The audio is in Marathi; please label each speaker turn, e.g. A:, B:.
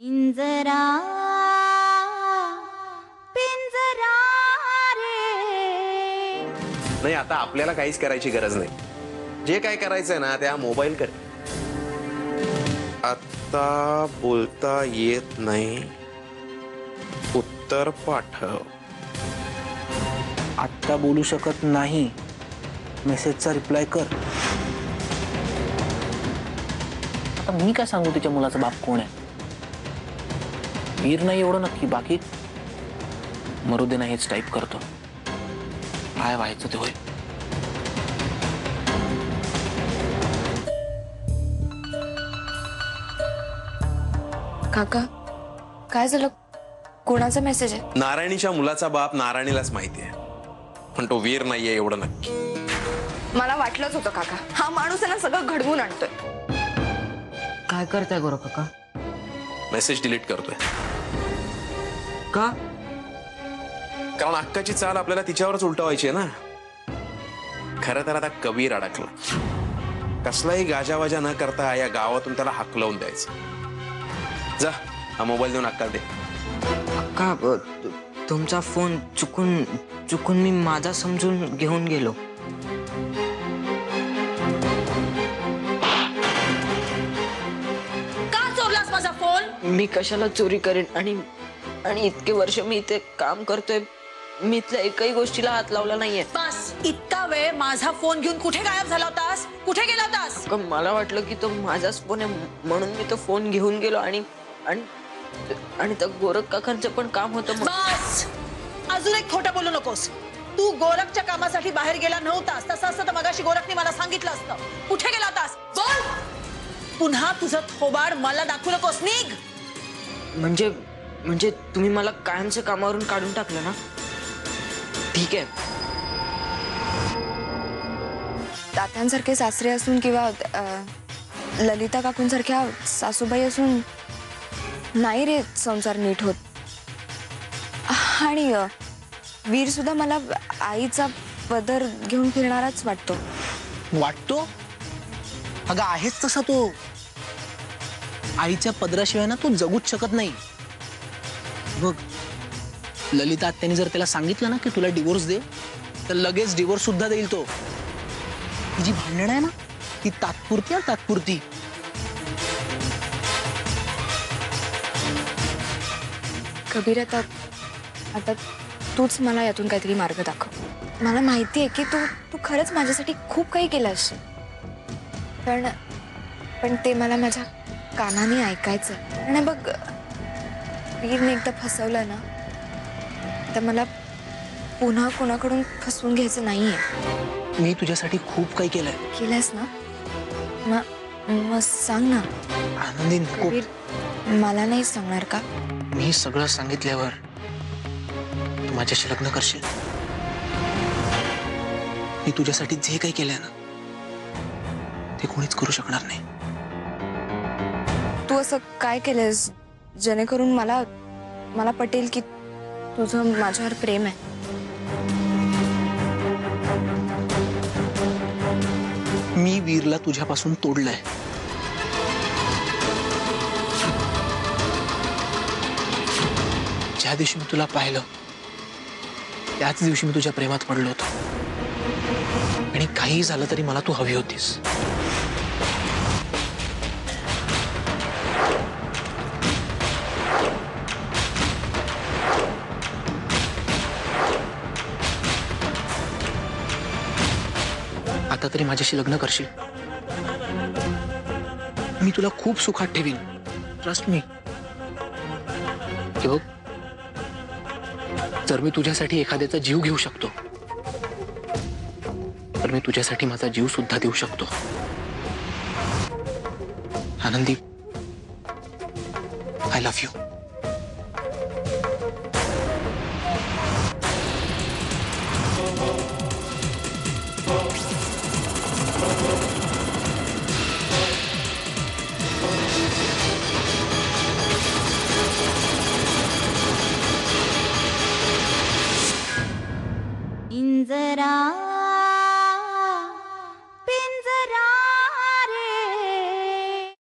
A: पिंजरा पिंजरा रे.
B: नाही, आता आपल्याला काहीच करायची गरज नाही. जे काय करायचंय ना त्या मोबाईल कर. आता बोलता येत नाही, उत्तर पाठव.
C: आत्ता बोलू शकत नाही, मेसेजचा रिप्लाय कर. आता मी काय सांगू तिच्या मुलाचा बाप कोण आहे? वीर नाही एवढं नक्की, बाकी मरू दे ना, हेच टाईप करतो. काय व्हायचं ते होय.
D: काका, काय झालं? कोणाचा मेसेज आहे?
B: नारायणीच्या मुलाचा बाप नारायणीलाच माहिती आहे, पण तो वीर नाहीये एवढं नक्की.
D: मला वाटलंच होतं काका, हा माणूस आहे ना सगळं घडवून आणतोय.
E: काय करताय गोरा काका?
B: मेसेज डिलीट करतोय.
E: का?
B: कारण अक्काची चाल आपल्याला तिच्यावरच उलटवायची आहे ना. खरं तर आता कबीर अडकला. कसलाही गाजावाजा न करता या गावातून त्याला हाकलवून द्यायचं. जा, हा मोबाईल देऊन अक्काला दे.
E: का तुमचा फोन चुकून मी माझा समजून घेऊन गेलो.
F: का चोरलास माझा फोन?
E: मी कशाला चोरी करेन? आणि इतके वर्ष मी इथे काम करतोय, मी इथल्या एकही गोष्टीला हात लावला नाहीये.
F: बस, इतका वेळ माझा फोन घेऊन कुठे गायब झाला होतास? कुठे गेला होतास?
E: मला वाटलं की तो माझाच फोन आहे, म्हणून मी तो फोन घेऊन गेलो. आणि त्या गोरख काकांचं पण काम होतं.
F: बस, अजून एक खोटं बोलू नकोस. तू गोरखच्या कामासाठी बाहेर गेला नव्हतास. तसं असतं तर मगाशी गोरखने मला सांगितलं असतं. कुठे गेला होतास? बोल. पुन्हा तुझं थोबाड मला दाखवू नकोस. निघ.
E: म्हणजे तुम्ही मला कायमच्या कामावरून काढून टाकलं ना? ठीक आहे.
D: तात्यांसारखे सासरे असून किंवा ललिता काकूंसारख्या सासूबाई असून नाही रे संसार नीट होत. आणि वीर सुद्धा मला आईचा पदर घेऊन फिरणाराच
C: वाटतो. अगं आहेच तसा तो. आईच्या पदराशिवाय ना तो जगूच शकत नाही. बघ, ललिता आत्याने जर त्याला सांगितलं ना की तुला डिवोर्स दे, तर लगेच डिवोर्स सुद्धा देईल तो. ही जी भांडण आहे ना, ती तात्पुरती.
D: कबीर, आता तूच मला यातून काहीतरी मार्ग दाखव. मला माहिती आहे की तू खरंच माझ्यासाठी खूप काही केलं असेल, पण ते मला माझ्या कानाने ऐकायचं. आणि बघ, वीरने एकदा फसवलं ना, तर मला पुन्हा कोणाकडून फसवून घ्यायचं नाहीये.
C: मी तुझ्यासाठी खूप काही
D: केलंयस ना? मग सांग ना.
C: आनंदी. नको.
D: कबीर, मला नाही सांगणार का?
C: मी सगळं सांगितल्यावर तू माझ्याशी लग्न करशील? मी तुझ्यासाठी जे काही केलंय ना, ते कोणीच करू शकणार नाही.
D: तू असं काय केलंयस जेणेकरून मला पटेल की तुझं माझ्यावर प्रेम आहे?
C: मी वीरला तुझ्यापासून तोडलंय. ज्या दिवशी मी तुला पाहिलं, त्याच दिवशी मी तुझ्या प्रेमात पडलो होतो. आणि काही झालं तरी मला तू हवी होतीस. आता तरी माझ्याशी लग्न करशील? मी तुला खूप सुखात ठेवीन. Trust me. बघ, जर मी तुझ्यासाठी एखाद्याचा जीव घेऊ शकतो, तर मी तुझ्यासाठी माझा जीव सुद्धा देऊ शकतो. आनंदी, आय लव्ह यू.